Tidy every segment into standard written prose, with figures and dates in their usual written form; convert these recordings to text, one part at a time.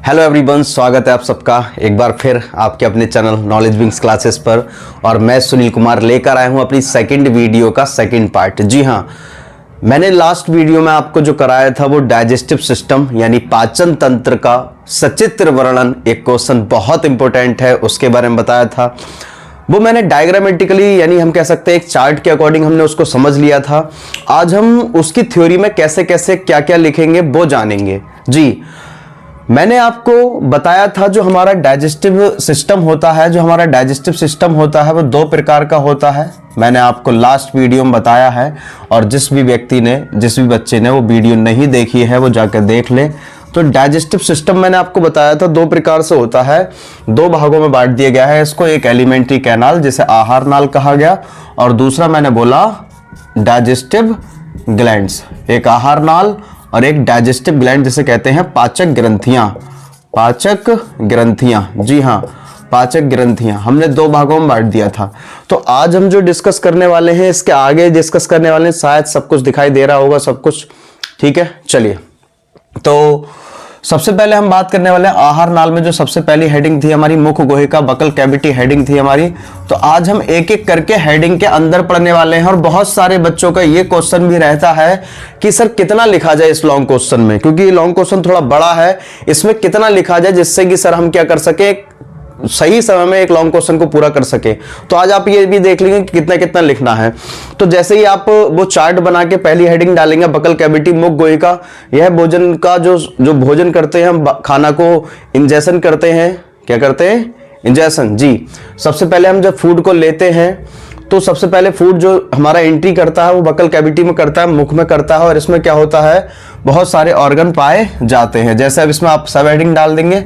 Hello everyone, स्वागत है आप सबका एक बार फिर आपके अपने चैनल नॉलेज विंग्स क्लासेस पर। और मैं सुनील कुमार लेकर आया हूं अपनी सेकंड वीडियो का सेकंड पार्ट। जी हां, मैंने लास्ट वीडियो में आपको जो कराया था वो डाइजेस्टिव सिस्टम यानी पाचन तंत्र का सचित्र वर्णन, एक क्वेश्चन बहुत इंपॉर्टेंट है उसके बारे में बताया था। वो मैंने डायग्रामेटिकली यानी हम कह सकते हैं एक चार्ट के अकॉर्डिंग हमने उसको समझ लिया था। आज हम उसकी थ्योरी में कैसे कैसे क्या क्या लिखेंगे वो जानेंगे। जी, मैंने आपको बताया था जो हमारा डाइजेस्टिव सिस्टम होता है, वो दो प्रकार का होता है। मैंने आपको लास्ट वीडियो में बताया है और जिस भी बच्चे ने वो वीडियो नहीं देखी है वो जाकर देख ले। तो डाइजेस्टिव सिस्टम मैंने आपको बताया था दो प्रकार से होता है, दो भागों में बांट दिया गया है इसको। एक एलिमेंट्री कैनाल जिसे आहार नाल कहा गया और दूसरा मैंने बोला डाइजेस्टिव ग्लैंड्स। एक आहार नाल और एक डाइजेस्टिव ग्लैंड जिसे कहते हैं पाचक ग्रंथियां। जी हाँ, पाचक ग्रंथियां हमने दो भागों में बांट दिया था। तो आज हम जो डिस्कस करने वाले हैं, इसके आगे डिस्कस करने वाले हैं, शायद सब कुछ दिखाई दे रहा होगा सब कुछ, ठीक है। चलिए, तो सबसे पहले हम बात करने वाले हैं आहार नाल में जो सबसे पहली हेडिंग थी हमारी मुख गुहिका बकल कैविटी हेडिंग थी हमारी। तो आज हम एक एक करके हेडिंग के अंदर पढ़ने वाले हैं। और बहुत सारे बच्चों का ये क्वेश्चन भी रहता है कि सर कितना लिखा जाए इस लॉन्ग क्वेश्चन में, क्योंकि ये लॉन्ग क्वेश्चन थोड़ा बड़ा है, इसमें कितना लिखा जाए जिससे कि सर हम क्या कर सके, सही समय में एक लॉन्ग क्वेश्चन को पूरा कर सके। तो आज आप ये भी देख लेंगे कि कितना कितना लिखना है। तो जैसे ही आप वो चार्ट बना के पहली हेडिंग डालेंगे बकल कैविटी मुख गुहिका, यह भोजन का जो भोजन करते हैं हम, खाना को इंजेशन करते हैं। क्या करते हैं? इंजेशन। जी, सबसे पहले हम जब फूड को लेते हैं तो सबसे पहले फूड जो हमारा एंट्री करता है वो बकल कैविटी में करता है, मुख में करता है। और इसमें क्या होता है, बहुत सारे ऑर्गन पाए जाते हैं। जैसे अब इसमें आप सब हेडिंग डाल देंगे।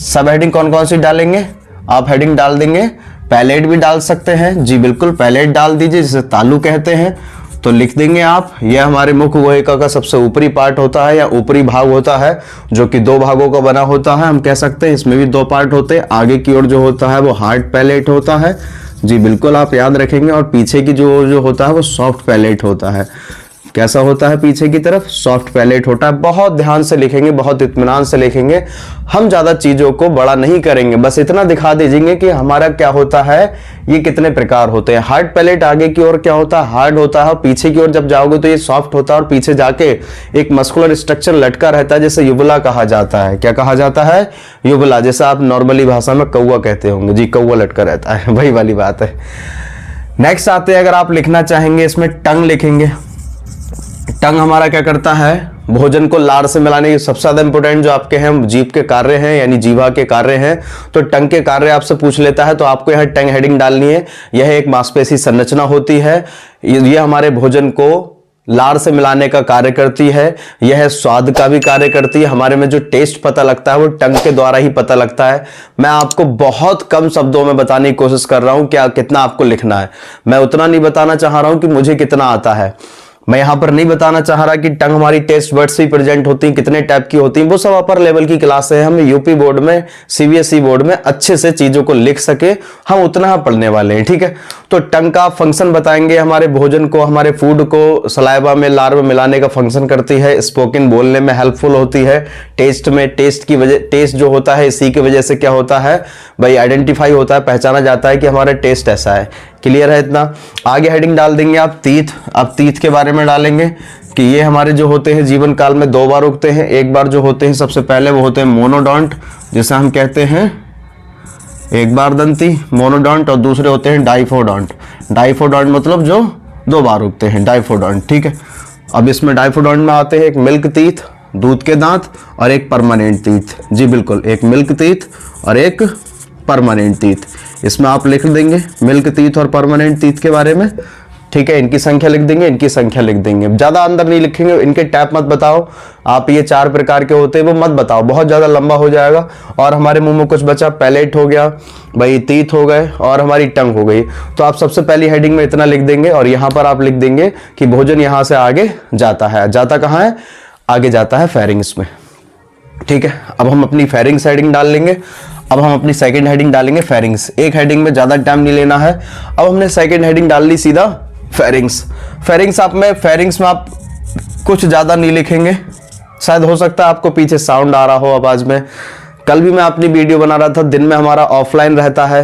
सब हेडिंग कौन कौन सी डालेंगे? आप हेडिंग डाल देंगे, पैलेट भी डाल सकते हैं। जी बिल्कुल, पैलेट डाल दीजिए जिसे तालू कहते हैं। तो लिख देंगे आप, यह हमारे मुख गुहिका का सबसे ऊपरी पार्ट होता है या ऊपरी भाग होता है, जो कि दो भागों का बना होता है। हम कह सकते हैं इसमें भी दो पार्ट होते हैं। आगे की ओर जो होता है वो हार्ड पैलेट होता है। जी बिल्कुल, आप याद रखेंगे। और पीछे की जो होता है वो सॉफ्ट पैलेट होता है। कैसा होता है? पीछे की तरफ सॉफ्ट पैलेट होता है। बहुत ध्यान से लिखेंगे, बहुत इत्मीनान से लिखेंगे। हम ज्यादा चीजों को बड़ा नहीं करेंगे, बस इतना दिखा दीजिए कि हमारा क्या होता है, ये कितने प्रकार होते हैं। हार्ड पैलेट आगे की ओर क्या होता है, हार्ड होता है। और पीछे की ओर जब जाओगे तो ये सॉफ्ट होता है। और पीछे जाके एक मस्कुलर स्ट्रक्चर लटका रहता है जिसे युवला कहा जाता है। क्या कहा जाता है? युवला। जैसे आप नॉर्मली भाषा में कौवा कहते होंगे। जी, कौवा लटका रहता है, वही वाली बात है। नेक्स्ट आते हैं, अगर आप लिखना चाहेंगे इसमें टंग लिखेंगे। टंग हमारा क्या करता है, भोजन को लार से मिलाने की सबसे ज्यादा इंपॉर्टेंट जो आपके हैं जीभ के कार्य हैं यानी जीवा के कार्य हैं। तो टंग के कार्य आपसे पूछ लेता है तो आपको यहाँ टंग हेडिंग डालनी है। यह एक मांसपेशी संरचना होती है। ये हमारे भोजन को लार से मिलाने का कार्य करती है। यह स्वाद का भी कार्य करती है। हमारे में जो टेस्ट पता लगता है वो टंग के द्वारा ही पता लगता है। मैं आपको बहुत कम शब्दों में बताने की कोशिश कर रहा हूं क्या कितना आपको लिखना है। मैं उतना नहीं बताना चाह रहा हूं कि मुझे कितना आता है। मैं यहां पर नहीं बताना चाह रहा कि टंग हमारी टेस्ट वर्ड से प्रेजेंट होती है, कितने टाइप की होती हैं, वो सब अपर लेवल की क्लास है। हम यूपी बोर्ड में, सीबीएसई बोर्ड में अच्छे से चीजों को लिख सके, हम उतना पढ़ने वाले हैं, ठीक है। तो टंग का फंक्शन बताएंगे, हमारे भोजन को, हमारे फूड को सलाइवा में, लार में मिलाने का फंक्शन करती है। स्पोकन बोलने में हेल्पफुल होती है। टेस्ट में, टेस्ट जो होता है इसी की वजह से क्या होता है भाई, आइडेंटिफाई होता है, पहचाना जाता है कि हमारा टेस्ट ऐसा है। क्लियर है इतना? आगे हेडिंग डाल देंगे आप तीत। अब तीत के बारे में डालेंगे कि ये हमारे जो होते हैं जीवन काल में दो बार उगते हैं। एक बार जो होते हैं सबसे पहले वो होते हैं मोनोडोंट, जिसे हम कहते हैं एक बार दंती मोनोडोंट, और दूसरे होते हैं डाइफोडोंट। डाइफोडोंट मतलब जो दो बार उगते हैं, डाइफोडोंट, ठीक है। अब इसमें डाइफोडोंट में आते हैं एक मिल्क तीत, दूध के दांत, और एक परमानेंट तीत। जी बिल्कुल, एक मिल्क तीत और एक परमानेंट तीत। इसमें आप लिख देंगे मिल्क तीत और परमानेंट तीत के बारे में, ठीक है। इनकी संख्या लिख देंगे, इनकी संख्या लिख देंगे, ज्यादा अंदर नहीं लिखेंगे। इनके टाइप मत बताओ आप, ये चार प्रकार के होते हैं वो मत बताओ, बहुत ज्यादा लंबा हो जाएगा। और हमारे मुंह में कुछ बचा, पैलेट हो गया भाई, तीत हो गए और हमारी टंग हो गई। तो आप सबसे पहली हेडिंग में इतना लिख देंगे और यहां पर आप लिख देंगे कि भोजन यहां से आगे जाता है। जाता कहां है? आगे जाता है फेरिंग्स में, ठीक है। अब हम अपनी फेरिंग्स हेडिंग डाल लेंगे। अब हम अपनी सेकंड हेडिंग डालेंगे फेरिंग्स। एक हेडिंग में ज्यादा टाइम नहीं लेना है। अब हमने सेकंड हेडिंग डाल ली सीधा फेरिंग्स। फेरिंग्स में आप कुछ ज्यादा नहीं लिखेंगे, शायद हो सकता है आपको पीछे साउंड आ रहा हो आवाज में, कल भी मैं अपनी वीडियो बना रहा था, दिन में हमारा ऑफलाइन रहता है,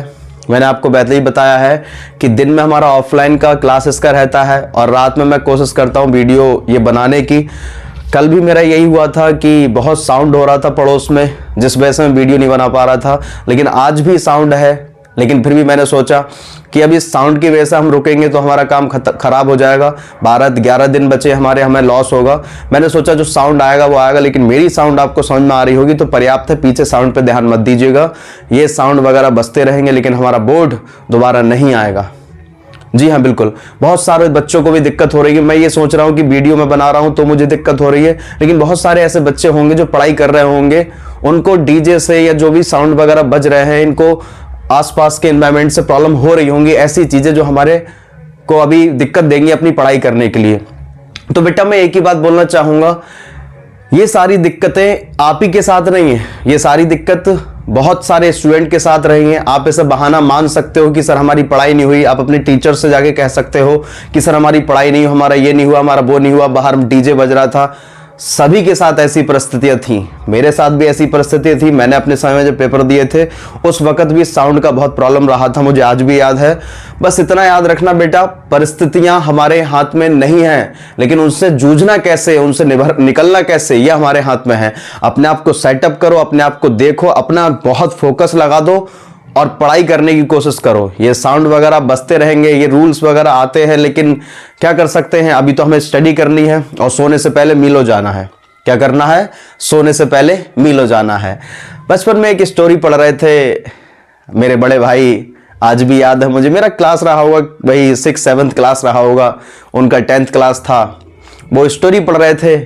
मैंने आपको पहले ही बताया है कि दिन में हमारा ऑफलाइन का क्लासेस का रहता है और रात में मैं कोशिश करता हूँ वीडियो ये बनाने की। कल भी मेरा यही हुआ था कि बहुत साउंड हो रहा था पड़ोस में, जिस वजह से मैं वीडियो नहीं बना पा रहा था। लेकिन आज भी साउंड है, लेकिन फिर भी मैंने सोचा कि अब इस साउंड की वजह से हम रुकेंगे तो हमारा काम खराब हो जाएगा, 12-11 दिन बचे हमें लॉस होगा। मैंने सोचा जो साउंड आएगा वो आएगा, लेकिन मेरी साउंड आपको समझ में आ रही होगी तो पर्याप्त है, पीछे साउंड पे ध्यान मत दीजिएगा। ये साउंड वगैरह बजते रहेंगे लेकिन हमारा बोर्ड दोबारा नहीं आएगा। जी हाँ बिल्कुल, बहुत सारे बच्चों को भी दिक्कत हो रही है। मैं ये सोच रहा हूँ कि वीडियो में बना रहा हूँ तो मुझे दिक्कत हो रही है, लेकिन बहुत सारे ऐसे बच्चे होंगे जो पढ़ाई कर रहे होंगे, उनको डीजे से या जो भी साउंड वगैरह बज रहे हैं, इनको आसपास के एनवायरनमेंट से प्रॉब्लम हो रही होंगी। ऐसी चीजें जो हमारे को अभी दिक्कत देंगी अपनी पढ़ाई करने के लिए। तो बेटा मैं एक ही बात बोलना चाहूंगा, ये सारी दिक्कतें आप ही के साथ नहीं है, ये सारी दिक्कत बहुत सारे स्टूडेंट के साथ रही हैं। आप ऐसा बहाना मान सकते हो कि सर हमारी पढ़ाई नहीं हुई, आप अपने टीचर से जाके कह सकते हो कि सर हमारी पढ़ाई नहीं हुई, हमारा ये नहीं हुआ, हमारा वो नहीं हुआ, बाहर डीजे बज रहा था। सभी के साथ ऐसी परिस्थितियां थी, मेरे साथ भी ऐसी परिस्थितियां थी। मैंने अपने समय में जब पेपर दिए थे उस वक्त भी साउंड का बहुत प्रॉब्लम रहा था, मुझे आज भी याद है। बस इतना याद रखना बेटा, परिस्थितियां हमारे हाथ में नहीं है, लेकिन उनसे जूझना कैसे, उनसे निकलना कैसे, यह हमारे हाथ में है। अपने आप को सेटअप करो, अपने आप को देखो, अपना बहुत फोकस लगा दो और पढ़ाई करने की कोशिश करो। ये साउंड वगैरह बजते रहेंगे, ये रूल्स वगैरह आते हैं, लेकिन क्या कर सकते हैं, अभी तो हमें स्टडी करनी है और सोने से पहले मिलो जाना है। क्या करना है, सोने से पहले मिलो जाना है। बचपन में एक स्टोरी पढ़ रहे थे मेरे बड़े भाई, आज भी याद है मुझे, मेरा क्लास रहा होगा भाई 6-7 क्लास रहा होगा, उनका 10th क्लास था। वो स्टोरी पढ़ रहे थे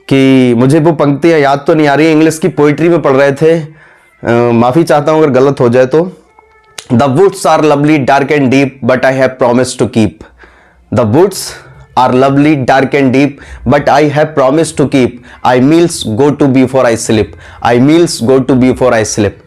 कि मुझे वो पंक्तियां याद तो नहीं आ रही, इंग्लिश की पोइट्री में पढ़ रहे थे, माफी चाहता हूं अगर गलत हो जाए तो। The woods are lovely dark and deep but I have promise to keep. The woods are lovely dark and deep but I have promise to keep. I miles go to before I sleep. I miles go to before I sleep.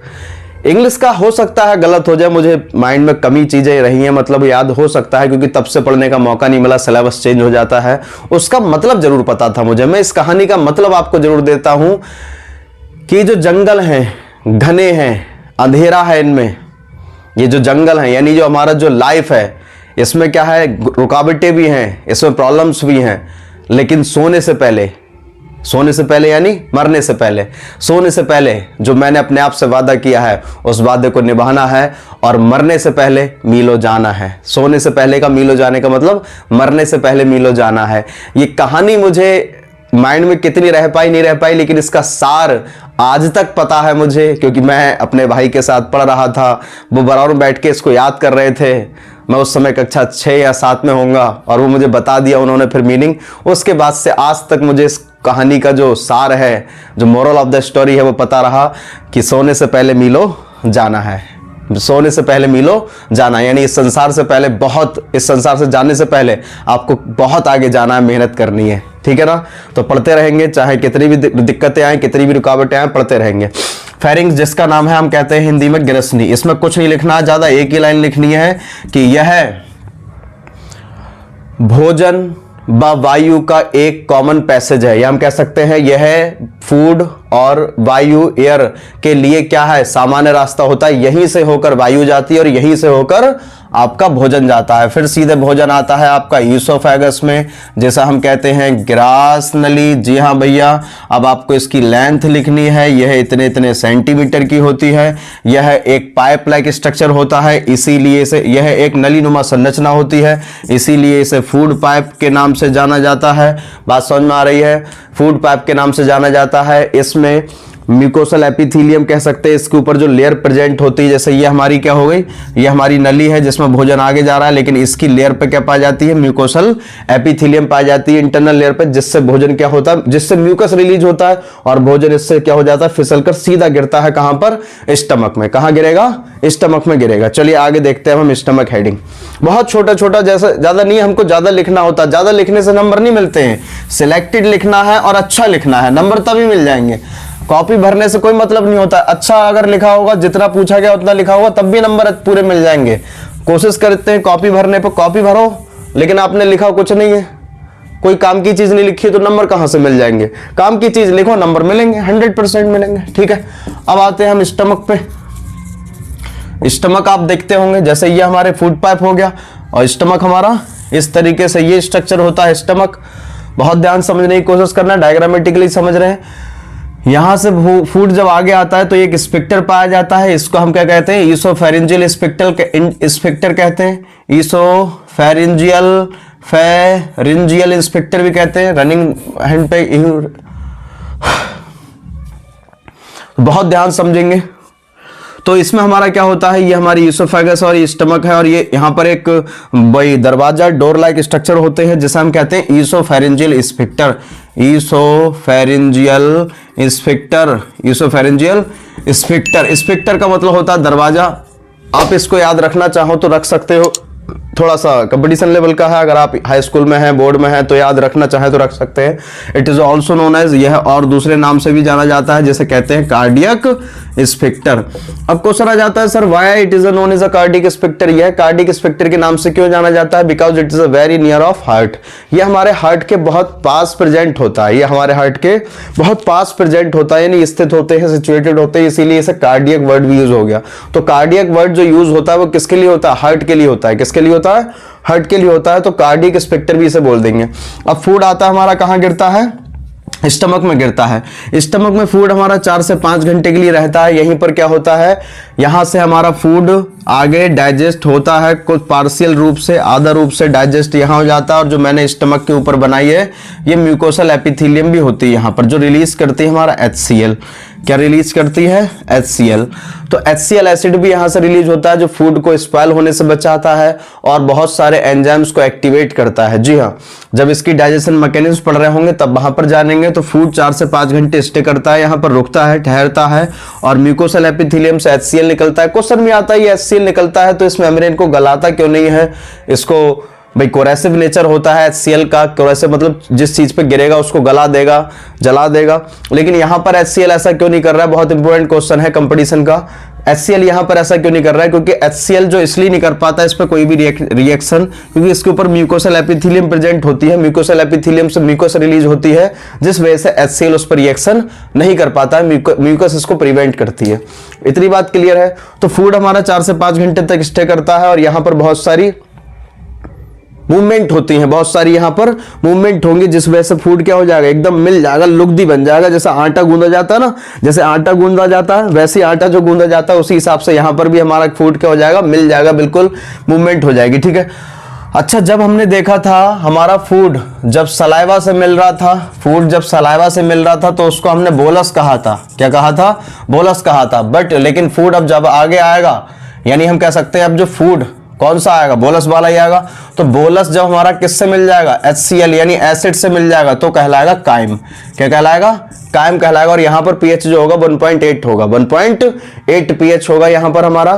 English का हो सकता है गलत हो जाए, मुझे mind में कमी चीजें रही हैं, मतलब याद हो सकता है क्योंकि तब से पढ़ने का मौका नहीं मिला, सिलेबस चेंज हो जाता है। उसका मतलब जरूर पता था मुझे। मैं इस कहानी का मतलब आपको जरूर देता हूं कि जो जंगल हैं, घने हैं, अंधेरा है इनमें, ये जो जंगल है यानी जो हमारा जो लाइफ है, इसमें क्या है, रुकावटें भी हैं, इसमें प्रॉब्लम्स भी हैं, लेकिन सोने से पहले यानी मरने से पहले, सोने से पहले जो मैंने अपने आप से वादा किया है उस वादे को निभाना है और मरने से पहले मीलो जाना है। सोने से पहले का मीलो जाने का मतलब मरने से पहले मीलो जाना है। ये कहानी मुझे माइंड में कितनी रह पाई नहीं रह पाई, लेकिन इसका सार आज तक पता है मुझे, क्योंकि मैं अपने भाई के साथ पढ़ रहा था, वो बराबर बैठ के इसको याद कर रहे थे। मैं उस समय कक्षा 6 या 7 में होऊंगा और वो मुझे बता दिया उन्होंने फिर मीनिंग। उसके बाद से आज तक मुझे इस कहानी का जो सार है, जो मोरल ऑफ द स्टोरी है, वो पता रहा कि सोने से पहले मिलो जाना है। सोने से पहले मिलो जाना यानी इस संसार से पहले इस संसार से जाने से पहले आपको बहुत आगे जाना है, मेहनत करनी है। ठीक है ना, तो पढ़ते रहेंगे, चाहे कितनी भी दिक्कतें आए, कितनी भी रुकावटें आए, पढ़ते रहेंगे। फेरिंग्स जिसका नाम है हम कहते हैं हिंदी में गिरसनी। इसमें कुछ नहीं लिखना ज्यादा, एक ही लाइन लिखनी है कि यह भोजन व वायु का एक कॉमन पैसेज है, या हम कह सकते हैं यह फूड और वायु एयर के लिए क्या है, सामान्य रास्ता होता है। यहीं से होकर वायु जाती है और यहीं से होकर आपका भोजन जाता है, फिर सीधे भोजन आता है आपका ईसोफेगस में, जैसा हम कहते हैं ग्रास नली। जी हाँ भैया, अब आपको इसकी लेंथ लिखनी है, यह इतने इतने सेंटीमीटर की होती है। यह एक पाइप लाइक स्ट्रक्चर होता है, इसीलिए इसे, यह एक नली नुमा संरचना होती है, इसीलिए इसे फूड पाइप के नाम से जाना जाता है। बात समझ में आ रही है, फूड पाइप के नाम से जाना जाता है। इसमें म्यूकोसल एपिथेलियम कह सकते हैं, इसके ऊपर जो लेयर प्रेजेंट होती है, जैसे ये हमारी क्या हो गई, ये हमारी नली है जिसमें भोजन आगे जा रहा है, लेकिन इसकी लेयर पे क्या पाई जाती है, म्यूकोसल एपिथेलियम पाई जाती है इंटरनल लेयर पे, जिससे भोजन क्या होता है, जिससे म्यूकस रिलीज होता है और भोजन इससे क्या हो जाता है, फिसलकर सीधा गिरता है कहां पर, स्टमक में। कहां गिरेगा, स्टमक में गिरेगा। चलिए आगे देखते हैं हम स्टमक हेडिंग। बहुत छोटा छोटा, जैसे ज्यादा नहीं हमको ज्यादा लिखना होता, ज्यादा लिखने से नंबर नहीं मिलते हैं, सिलेक्टेड लिखना है और अच्छा लिखना है, नंबर तभी मिल जाएंगे। कॉपी भरने से कोई मतलब नहीं होता, अच्छा अगर लिखा होगा, जितना पूछा गया उतना लिखा होगा, तब भी नंबर पूरे मिल जाएंगे। कोशिश करते हैं कॉपी भरने पर, कॉपी भरो लेकिन आपने लिखा कुछ नहीं है, कोई काम की चीज नहीं लिखी है तो नंबर कहां से मिल जाएंगे? काम की चीज लिखो, नंबर मिलेंगे, 100% मिलेंगे। ठीक है, अब आते हैं हम स्टमक पे। स्टमक आप देखते होंगे, जैसे ये हमारे फूड पाइप हो गया और स्टमक हमारा इस तरीके से ये स्ट्रक्चर होता है स्टमक। बहुत ध्यान समझने की कोशिश करना, डायग्रामेटिकली समझ रहे हैं। यहां से फूड जब आगे आता है तो एक स्फिंक्टर पाया जाता है, इसको हम क्या कहते हैं? ईसोफेरिंजियल स्फिंक्टर कहते हैं। फेरिंजियल स्फिंक्टर भी कहते हैं। रनिंग हैंड पे बहुत ध्यान समझेंगे। तो इसमें हमारा क्या होता है, ये हमारी ईसोफेगस और ये स्टमक है और ये यहाँ पर एक भाई दरवाजा डोर लाइक स्ट्रक्चर होते हैं जिसे हम कहते हैं ईसोफेरिंजियल स्फिंक्टर। स्फिंक्टर का मतलब होता है दरवाजा। आप इसको याद रखना चाहो तो रख सकते हो, थोड़ा सा कंपटीशन लेवल का है। अगर आप हाई स्कूल में हैं, बोर्ड में हैं तो याद रखना चाहे तो रख सकते हैं। It is also known as, यह और दूसरे नाम से भी जाना जाता है जैसे कहते हैं कार्डियक स्फिंक्टर। अब क्वेश्चन आ जाता है sir why it is known as a cardiac sphincter? यह कार्डियक स्फिंक्टर के नाम से क्यों जाना जाता है? Because it is a very near of heart. यह हमारे हार्ट के बहुत पास प्रेजेंट होता है, यह हमारे हार्ट के बहुत पास प्रेजेंट होता है, यानी स्थित होते हैं, सिचुएटेड होते हैं, इसीलिए इसे कार्डियक वर्ड भी यूज हो गया। तो कार्डियक वर्ड जो यूज होता है वो किसके लिए होता है? हार्ट के लिए होता है। किसके लिए होता है? हार्ट के लिए होता है। तो कार्डियक स्फिंक्टर भी इसे बोल देंगे। अब फूड आता है हमारा कहां गिरता है? स्टमक में गिरता है। स्टमक में फूड हमारा 4 से 5 घंटे के लिए रहता है। यहीं पर क्या होता है, यहां से हमारा फूड आगे डाइजेस्ट होता है, कुछ पार्शियल रूप से, आधा रूप से डाइजेस्ट यहां हो जाता है। और जो मैंने स्टमक के ऊपर बनाई है ये म्यूकोसल एपिथेलियम भी होती है यहां पर, जो रिलीज करती है हमारा HCl। क्या रिलीज करती है? HCl। तो HCl एसिड भी यहां से रिलीज होता है जो फूड को स्पॉइल होने से बचाता है और बहुत सारे एंजाइम्स को एक्टिवेट करता है। जी हाँ, जब इसकी डाइजेशन मैकेनिज्म पढ़ रहे होंगे तब वहां पर जानेंगे। तो फूड 4 से 5 घंटे स्टे करता है, यहां पर रुकता है, ठहरता है और म्यूकोसल एपिथेलियम से HCl निकलता है। क्वेश्चन में आता है ये HCl निकलता है तो इस मेम्ब्रेन को गलाता क्यों नहीं है? इसको भाई कोरेसिव नेचर होता है HCl का। कोरेसिव मतलब जिस चीज पे गिरेगा उसको गला देगा, जला देगा। लेकिन यहां पर HCl ऐसा क्यों नहीं कर रहा है? बहुत इंपॉर्टेंट क्वेश्चन है कंपटीशन का। HCl यहां पर ऐसा क्यों नहीं कर रहा है? क्योंकि HCl जो इसलिए नहीं कर पाता इस पर कोई भी रिएक्शन, क्योंकि इसके ऊपर म्यूकोसल एपिथेलियम प्रेजेंट होती है। म्यूकोसल एपिथेलियम से म्यूकस रिलीज होती है जिस वजह से HCl उस पर रिएक्शन नहीं कर पाता है। म्यूकस इसको प्रिवेंट करती है। इतनी बात क्लियर है? तो फूड हमारा 4 से 5 घंटे तक स्टे करता है और यहां पर बहुत सारी मूवमेंट होती हैं, बहुत सारी यहाँ पर मूवमेंट होंगी जिस वजह से फूड क्या हो जाएगा? एकदम मिल जाएगा, लुगदी बन जाएगा। जैसे आटा गूंदा जाता है ना, जैसे आटा गूंदा जाता है वैसे आटा जो गूंदा जाता है उसी हिसाब से यहाँ पर भी हमारा फूड क्या हो जाएगा? मिल जाएगा, बिल्कुल मूवमेंट हो जाएगी। ठीक है। अच्छा, जब हमने देखा था हमारा फूड जब सलाइवा से मिल रहा था, फूड जब सलाइवा से मिल रहा था तो उसको हमने बोलस कहा था। क्या कहा था? बोलस कहा था। बट लेकिन फूड अब जब आगे आएगा, यानी हम कह सकते हैं अब जो फूड कौन सा आएगा? बोलस वाला ही आएगा। तो बोलस जब हमारा किससे मिल जाएगा? HCl यानी एसिड से मिल जाएगा तो कहलाएगा काइम। क्या कहलाएगा? काइम कहलाएगा। और यहां पर pH जो होगा 1.8 होगा, 1.8 pH होगा यहां पर हमारा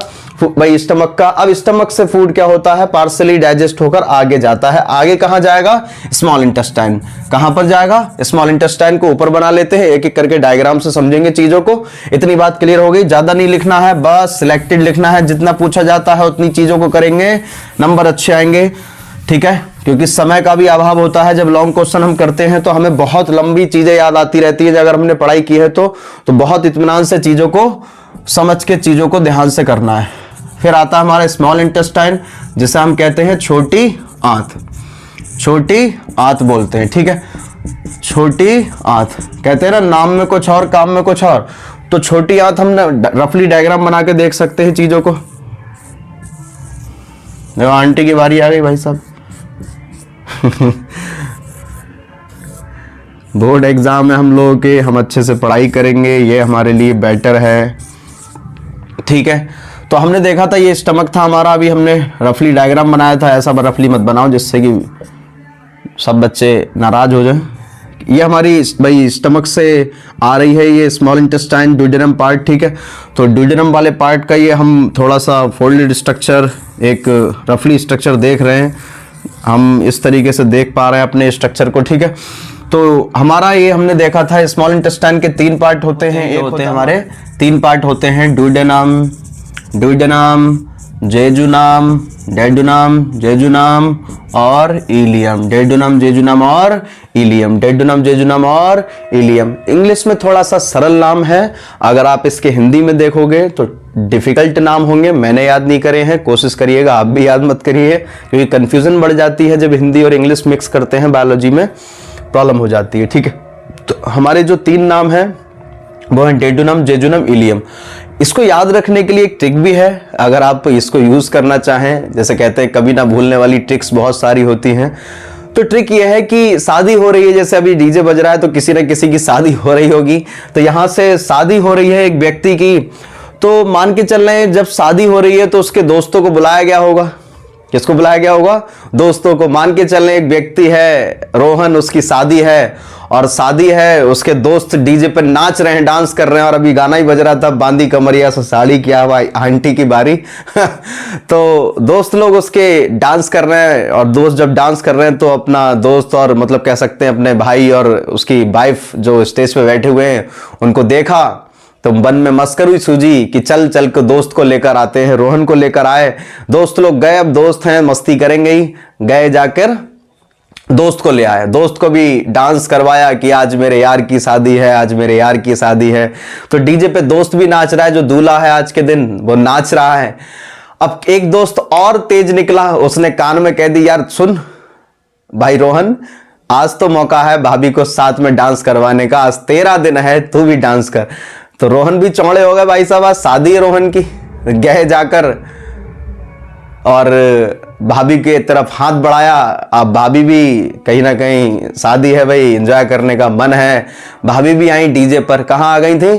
भाई स्टमक का। अब स्टमक से फूड क्या होता है? पार्सली डाइजेस्ट होकर आगे जाता है। आगे कहां जाएगा? Small intestine. कहां पर जाएगा? स्मॉल इंटेस्टाइन को ऊपर बना लेते हैं, एक एक करके डायग्राम से समझेंगे चीजों को। इतनी बात क्लियर हो गई? ज्यादा नहीं लिखना है, बस सिलेक्टेड लिखना है। जितना पूछा जाता है उतनी चीजों को करेंगे, नंबर अच्छे आएंगे। ठीक है, क्योंकि समय का भी अभाव होता है। जब लॉन्ग क्वेश्चन हम करते हैं तो हमें बहुत लंबी चीजें याद आती रहती है। अगर हमने पढ़ाई की है तो बहुत इत्मीनान से चीजों को समझ के चीजों को ध्यान से करना है। फिर आता है हमारा स्मॉल इंटेस्टाइन जिसे हम कहते हैं छोटी आंत। छोटी आंत बोलते हैं। ठीक है, छोटी आंत कहते हैं ना, नाम में कुछ और काम में कुछ और। तो छोटी आंत हम रफली डायग्राम बना के देख सकते हैं चीजों को। देखो आंटी की बारी आ गई भाई साहब। बोर्ड एग्जाम है हम लोगों के, हम अच्छे से पढ़ाई करेंगे, ये हमारे लिए बेटर है। ठीक है, तो हमने देखा था ये स्टमक था हमारा। अभी हमने रफली डायग्राम बनाया था, ऐसा रफली मत बनाओ जिससे कि सब बच्चे नाराज हो जाए। ये हमारी भाई स्टमक से आ रही है ये स्मॉल इंटेस्टाइन ड्यूडेनम पार्ट। ठीक है, तो ड्यूडेनम वाले पार्ट का ये हम थोड़ा सा फोल्डेड स्ट्रक्चर, एक रफली स्ट्रक्चर देख रहे हैं। हम इस तरीके से देख पा रहे हैं अपने स्ट्रक्चर को। ठीक है, तो हमारा ये हमने देखा था स्मॉल इंटेस्टाइन के 3 पार्ट होते हैं। एक होते हैं हमारे 3 पार्ट होते हैं, duodenum, duodenum, jejunum, duodenum, jejunum और इलियम, डेडुनम, जेजुनम और इलियम, डेडुनम, जेजुनम और इलियम। इंग्लिश में थोड़ा सा सरल नाम है, अगर आप इसके हिंदी में देखोगे तो डिफिकल्ट नाम होंगे। मैंने याद नहीं करे हैं, कोशिश करिएगा आप भी याद मत करिए, क्योंकि कंफ्यूजन बढ़ जाती है जब हिंदी और इंग्लिश मिक्स करते हैं, बायोलॉजी में प्रॉब्लम हो जाती है। ठीक है, तो हमारे जो 3 नाम हैं वो हैं डेडुनम, जेजुनम, इलियम। इसको याद रखने के लिए एक ट्रिक भी है, अगर आप इसको यूज करना चाहें, जैसे कहते हैं कभी ना भूलने वाली ट्रिक्स बहुत सारी होती हैं। तो ट्रिक ये है कि शादी हो रही है, जैसे अभी डीजे बज रहा है तो किसी न किसी की शादी हो रही होगी, तो यहां से शादी हो रही है एक व्यक्ति की, तो मान के चल रहे हैं जब शादी हो रही है तो उसके दोस्तों को बुलाया गया होगा। किसको बुलाया गया होगा? दोस्तों को। मान के चल रहे एक व्यक्ति है रोहन, उसकी शादी है, और शादी है, उसके दोस्त डीजे पे नाच रहे हैं, डांस कर रहे हैं, और अभी गाना ही बज रहा था, बांदी कमरिया से साड़ी किया हुआ आंटी की बारी तो दोस्त लोग उसके डांस कर रहे हैं, और दोस्त जब डांस कर रहे हैं तो अपना दोस्त और मतलब कह सकते हैं अपने भाई और उसकी वाइफ जो स्टेज पे बैठे हुए हैं उनको देखा, तो मन में मस्कर हुई सूझी कि चल चल के दोस्त को लेकर आते हैं। रोहन को लेकर आए, दोस्त लोग गए, अब दोस्त हैं मस्ती करेंगे ही, गए जाकर दोस्त को ले आए, दोस्त को भी डांस करवाया कि आज मेरे यार की शादी है, आज मेरे यार की शादी है। तो डीजे पे दोस्त भी नाच रहा है, जो दूल्हा है आज के दिन वो नाच रहा है। अब एक दोस्त और तेज निकला, उसने कान में कह दी, यार सुन भाई रोहन, आज तो मौका है भाभी को साथ में डांस करवाने का, आज तेरा दिन है, तू भी डांस कर। तो रोहन भी चौड़े हो गए, भाई साहब आज शादी है रोहन की। गए जाकर और भाभी के तरफ हाथ बढ़ाया। अब भाभी भी कहीं ना कहीं शादी है भाई, एंजॉय करने का मन है, भाभी भी आई डीजे पर। कहाँ आ गई थी?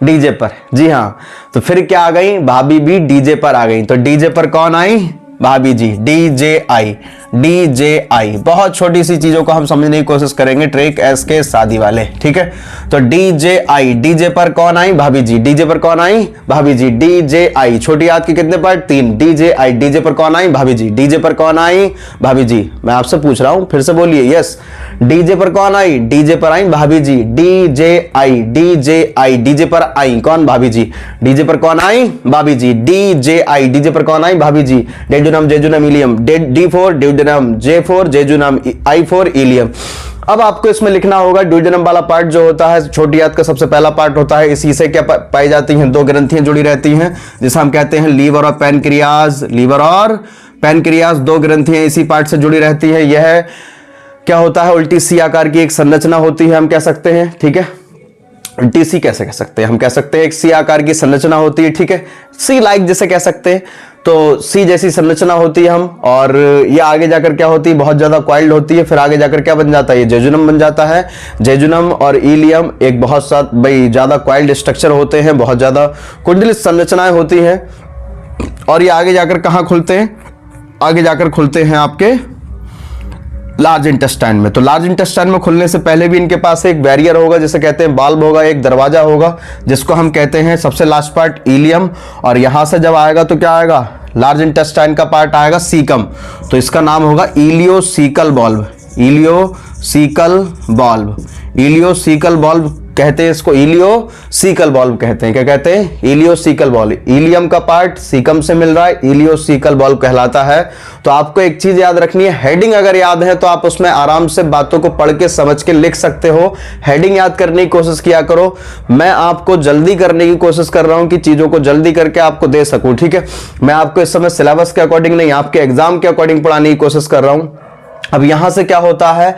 डीजे पर, जी हाँ। तो फिर क्या आ गई? भाभी भी डीजे पर आ गई। तो डीजे पर कौन आई? भाभी जी, DJI, DJI। बहुत छोटी सी चीजों को हम समझने की कोशिश करेंगे, ट्रिक एस के शादी वाले, ठीक है। तो DJI, डीजे पर कौन आई? भाभी जी। डीजे पर कौन आई? भाभी जी। DJI, छोटी हाथ के कितने पार्ट? 3। DJI, डीजे पर कौन आई? भाभी जी। डीजे पर कौन आई? भाभी जी। मैं आपसे पूछ रहा हूं, फिर से बोलिए। यस, डीजे पर कौन आई? डीजे पर आई भाभी जी। DJI, DJI, डीजे पर आई कौन? भाभी जी। डीजे पर कौन आई? भाभी जी। DJI, डीजे पर कौन आई? भाभी जी। Duodenum, jejunum, ileum. D4 duodenum, J4 jejunum, I4 ileum. अब आपको इसमें लिखना होगा ड्यूडेनम वाला पार्ट जो होता है, छोटी आंत का सबसे पहला पार्ट होता है। इसी से क्या पाई जाती हैं? 2 ग्रंथियां जुड़ी रहती हैं, जिसे हम कहते हैं लीवर और पैनक्रियाज। लीवर और पैनक्रियाज 2 ग्रंथियां इसी पार्ट से जुड़ी रहती है। यह क्या होता है? उल्टी सी आकार की एक संरचना होती है, हम कह सकते हैं, ठीक है। उल्टी सी कैसे कह सकते हैं? हम कह सकते हैं एक सी आकार की संरचना होती है, ठीक है, सी लाइक जैसे कह सकते हैं। तो सी जैसी संरचना होती है हम, और ये आगे जाकर क्या होती है? बहुत ज्यादा क्वाइल्ड होती है। फिर आगे जाकर क्या बन जाता है? ये जेजुनम बन जाता है। जेजुनम और इलियम एक बहुत सा भाई ज्यादा क्वाइल्ड स्ट्रक्चर होते हैं, बहुत ज्यादा कुंडलित संरचनाएं होती हैं, और ये आगे जाकर कहां खुलते हैं? आगे जाकर खुलते हैं आपके लार्ज इंटेस्टाइन में। तो लार्ज इंटेस्टाइन में खुलने से पहले भी इनके पास एक बैरियर होगा, जिसे कहते हैं बाल्ब होगा, एक दरवाजा होगा, जिसको हम कहते हैं सबसे लास्ट पार्ट इलियम। और यहां से जब आएगा तो क्या आएगा? लार्ज इंटेस्टाइन का पार्ट आएगा सीकम, तो इसका नाम होगा ileocaecal bulb. Ileocaecal bulb, ileocaecal bulb कहते हैं इसको, इलियोसिकल बॉल्ब कहते हैं। क्या कहते हैं? Ileocaecal bulb. इलियम का पार्ट सीकम से मिल रहा है, इलियोसिकल बॉल्ब कहलाता है। तो आपको एक चीज याद रखनी है, हेडिंग अगर याद है तो आप उसमें आराम से बातों को पढ़ के समझ के लिख सकते हो। हेडिंग याद करने की कोशिश किया करो। मैं आपको जल्दी करने की कोशिश कर रहा हूं कि चीजों को जल्दी करके आपको दे सकूं, ठीक है। मैं आपको इस समय सिलेबस के अकॉर्डिंग नहीं, आपके एग्जाम के अकॉर्डिंग पढ़ाने की कोशिश कर रहा हूं। अब यहां से क्या होता है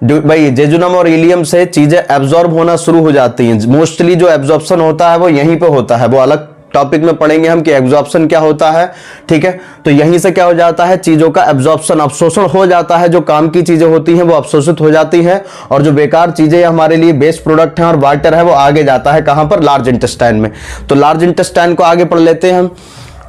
भाई, जेजुनम और इलियम से चीजें एब्जॉर्ब होना शुरू हो जाती हैं। मोस्टली जो एब्जॉर्प्शन होता है वो यहीं पे होता है, वो अलग टॉपिक में पढ़ेंगे हम कि एब्जॉर्प्शन क्या होता है, ठीक है। तो यहीं से क्या हो जाता है? चीजों का एब्जॉर्प्शन, अवशोषण हो जाता है। जो काम की चीजें होती हैं वो अवशोषित हो जाती हैं, और जो बेकार चीजें हमारे लिए बेस्ट प्रोडक्ट हैं और वाटर है वो आगे जाता है कहां पर? लार्ज इंटेस्टाइन में। तो लार्ज इंटेस्टाइन को आगे पढ़ लेते हैं हम।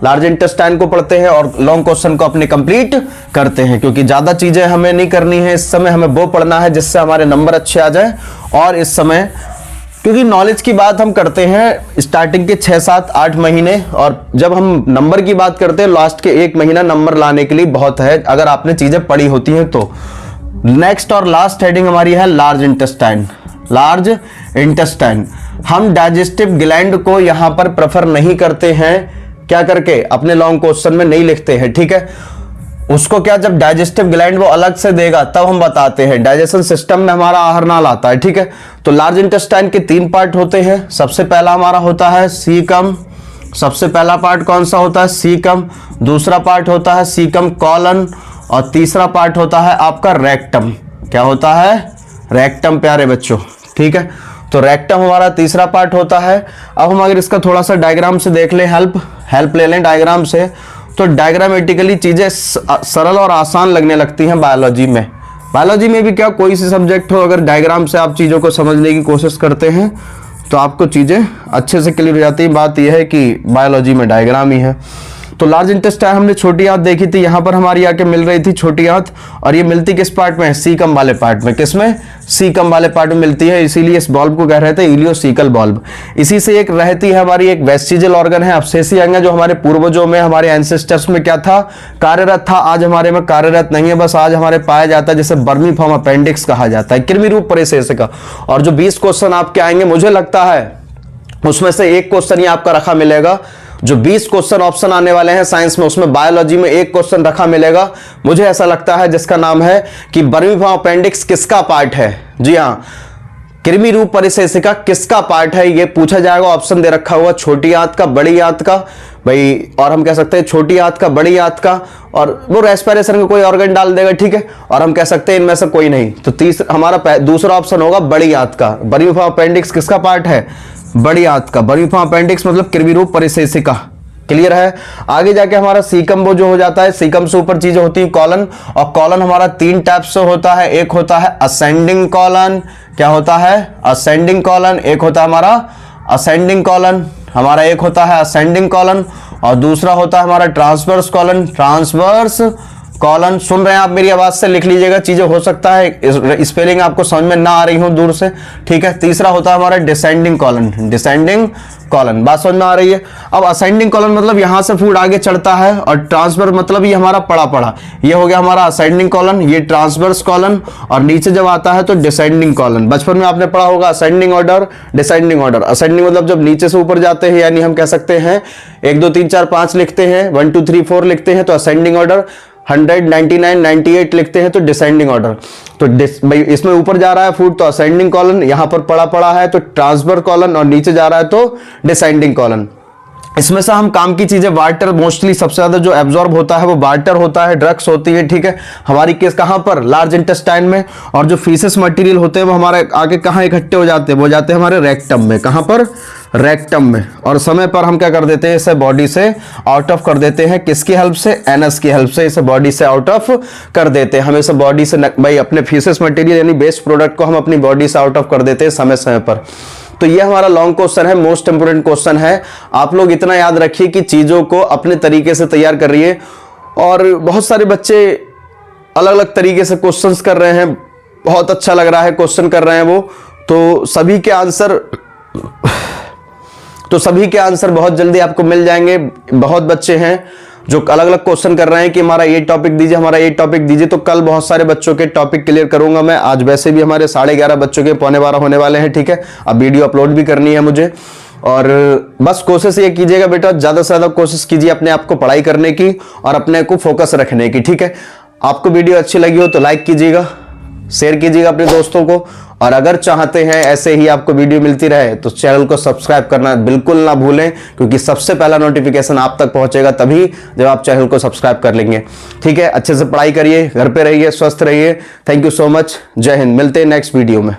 लार्ज इंटेस्टाइन को पढ़ते हैं और लॉन्ग क्वेश्चन को अपने कंप्लीट करते हैं, क्योंकि ज्यादा चीजें हमें नहीं करनी है इस समय, हमें वो पढ़ना है जिससे हमारे नंबर अच्छे आ जाए। और इस समय क्योंकि नॉलेज की बात हम करते हैं स्टार्टिंग के 6, 7, 8 महीने, और जब हम नंबर की बात करते हैं लास्ट के 1 महीना नंबर लाने के लिए बहुत है, अगर आपने चीजें पढ़ी होती हैं तो। नेक्स्ट और लास्ट हेडिंग हमारी है लार्ज इंटेस्टाइन। लार्ज इंटेस्टाइन, हम डाइजेस्टिव ग्लैंड को यहां पर प्रेफर नहीं करते हैं। क्या करके अपने लॉन्ग क्वेश्चन में नहीं लिखते हैं, ठीक है। उसको क्या, जब डाइजेस्टिव ग्लैंड वो अलग से देगा तब हम बताते हैं। डाइजेशन सिस्टम में हमारा आहार नाल आता है, ठीक है। तो लार्ज इंटेस्टाइन के 3 पार्ट होते हैं। सबसे पहला हमारा होता है सीकम, सबसे पहला पार्ट कौन सा होता है, सीकम। दूसरा पार्ट होता है सीकम कॉलन, और तीसरा पार्ट होता है आपका रेक्टम। क्या होता है, रेक्टम प्यारे बच्चों, ठीक है। तो रेक्टम हमारा तीसरा पार्ट होता है। अब हम अगर इसका थोड़ा सा डायग्राम से देख लें, हेल्प ले लें डायग्राम से, तो डायग्रामेटिकली चीजें सरल और आसान लगने लगती हैं बायोलॉजी में। बायोलॉजी में भी क्या, कोई सी सब्जेक्ट हो, अगर डायग्राम से आप चीजों को समझने की कोशिश करते हैं तो आपको चीजें अच्छे से क्लियर हो जाती है। बात यह है कि बायोलॉजी में डायग्राम ही है। तो लार्ज इंटेस्टाइन हमने छोटी आंत देखी थी, यहाँ पर हमारी आके मिल रही थी छोटी आंत, और ये मिलती किस पार्ट में है, सीकम वाले पार्ट में। किसमें, सीकम वाले पार्ट में मिलती है, इसीलिए इस बॉल्ब को कह रहे थे इलियोसीकल बॉल्ब। इसी से एक रहती है हमारी एक वेस्टिजियल ऑर्गन है, अवशेषी अंग है, जो हमारे पूर्वजों में, हमारे एंसेस्टर्स में क्या था, कार्यरत था। आज हमारे में कार्यरत नहीं है, बस आज हमारे पाया जाता है, जिसे वर्मीफॉर्म अपेंडिक्स कहा जाता है, कृमि रूप परिशेषिका। और जो 20 क्वेश्चन आपके आएंगे, मुझे लगता है उसमें से एक क्वेश्चन ही आपका रखा मिलेगा। जो 20 क्वेश्चन ऑप्शन आने वाले हैं साइंस में, उसमें बायोलॉजी में एक क्वेश्चन रखा मिलेगा, मुझे ऐसा लगता है, जिसका नाम है कि वर्मीफॉर्म अपेंडिक्स किसका पार्ट है। जी हाँ, कृमि रूप परिशेषिका किसका पार्ट है, ये पूछा जाएगा। ऑप्शन दे रखा हुआ, छोटी आंत का, बड़ी आंत का भाई, और हम कह सकते हैं छोटी आंत का, बड़ी आंत का, और वो रेस्पिरेशन का कोई ऑर्गन डाल देगा, ठीक है। और हम कह सकते हैं इनमें से कोई नहीं। तो हमारा दूसरा ऑप्शन होगा बड़ी आंत का। वर्मीफॉर्म अपेंडिक्स किसका पार्ट है, बड़ी आंत का। वर्मीफॉर्म अपेंडिक्स मतलब कृमि रूप परिशेषिका। क्लियर है। आगे जाके हमारा सीकम वो जो हो जाता है, सीकम से ऊपर चीजें होती है कॉलन, और कॉलन हमारा 3 टाइप से होता है। एक होता है असेंडिंग कॉलन, क्या होता है, असेंडिंग कॉलन। एक होता है हमारा असेंडिंग कॉलन, हमारा एक होता है असेंडिंग कॉलन, और दूसरा होता है हमारा ट्रांसवर्स कॉलन, ट्रांसवर्स कॉलन। सुन रहे हैं आप, मेरी आवाज से लिख लीजिएगा, चीजें हो सकता है स्पेलिंग आपको समझ में ना आ रही हो दूर से, ठीक है। तीसरा होता है हमारा डिसेंडिंग कॉलन, डिसेंडिंग कॉलन। बात समझ में आ रही है। अब असेंडिंग कॉलन मतलब यहां से फूड आगे चढ़ता है, और ट्रांसफर मतलब ये हमारा पड़ा, ये हो गया हमारा असेंडिंग कॉलन, ये ट्रांसवर्स कॉलन, और नीचे जब आता है तो डिसेंडिंग कॉलन। बचपन में आपने पढ़ा होगा ascending order, descending order. Ascending मतलब जब नीचे से ऊपर जाते हैं, यानी हम कह सकते हैं 1 2 3 4 5 लिखते हैं, 1 2 3 4 लिखते हैं तो असेंडिंग ऑर्डर, 100 99 98 लिखते हैं तो डिसेंडिंग ऑर्डर। तो भाई इसमें ऊपर जा रहा है फूड तो असेंडिंग कॉलन, यहां पर पड़ा है तो ट्रांसफर कॉलन, और नीचे जा रहा है तो डिसेंडिंग कॉलन। इसमें से हम काम की चीजें, वाटर मोस्टली सबसे ज्यादा जो एब्जॉर्ब होता है वो वाटर होता है, ड्रग्स होती है, ठीक है। हमारी केस कहां पर, लार्ज इंटेस्टाइन में। और जो फीसेस मटेरियल होते हैं वो हमारे आगे कहां इकट्ठे हो जाते हैं, वो जाते हैं हमारे रेक्टम में। कहां पर, रेक्टम में। और समय पर हम क्या कर देते हैं, इसे बॉडी से आउट ऑफ कर देते हैं। किसकी हेल्प से, एनएस की हेल्प से इसे बॉडी से आउट ऑफ कर देते हैं। हम इसे बॉडी से भाई अपने फीसेस मटेरियल यानी वेस्ट प्रोडक्ट को हम अपनी बॉडी से आउट ऑफ कर देते हैं समय समय पर। तो ये हमारा लॉन्ग क्वेश्चन है, मोस्ट इंपोर्टेंट क्वेश्चन है। आप लोग इतना याद रखिए कि चीजों को अपने तरीके से तैयार कर रही है। और बहुत सारे बच्चे अलग अलग तरीके से क्वेश्चंस कर रहे हैं, बहुत अच्छा लग रहा है क्वेश्चन कर रहे हैं वो। तो सभी के आंसर बहुत जल्दी आपको मिल जाएंगे। बहुत बच्चे हैं जो अलग अलग क्वेश्चन कर रहे हैं कि हमारा ये टॉपिक दीजिए, हमारा ये टॉपिक दीजिए। तो कल बहुत सारे बच्चों के टॉपिक क्लियर करूंगा मैं। आज वैसे भी हमारे 11:30 बच्चों के 11:15 होने वाले हैं, ठीक है। अब वीडियो अपलोड भी करनी है मुझे। और बस कोशिश ये कीजिएगा बेटा, ज्यादा से ज्यादा कोशिश कीजिए अपने आप को पढ़ाई करने की और अपने को फोकस रखने की, ठीक है। आपको वीडियो अच्छी लगी हो तो लाइक कीजिएगा, शेयर कीजिएगा अपने दोस्तों को। और अगर चाहते हैं ऐसे ही आपको वीडियो मिलती रहे तो चैनल को सब्सक्राइब करना बिल्कुल ना भूलें, क्योंकि सबसे पहला नोटिफिकेशन आप तक पहुंचेगा तभी जब आप चैनल को सब्सक्राइब कर लेंगे, ठीक है। अच्छे से पढ़ाई करिए, घर पे रहिए, स्वस्थ रहिए। थैंक यू सो मच, जय हिंद। मिलते हैं नेक्स्ट वीडियो में।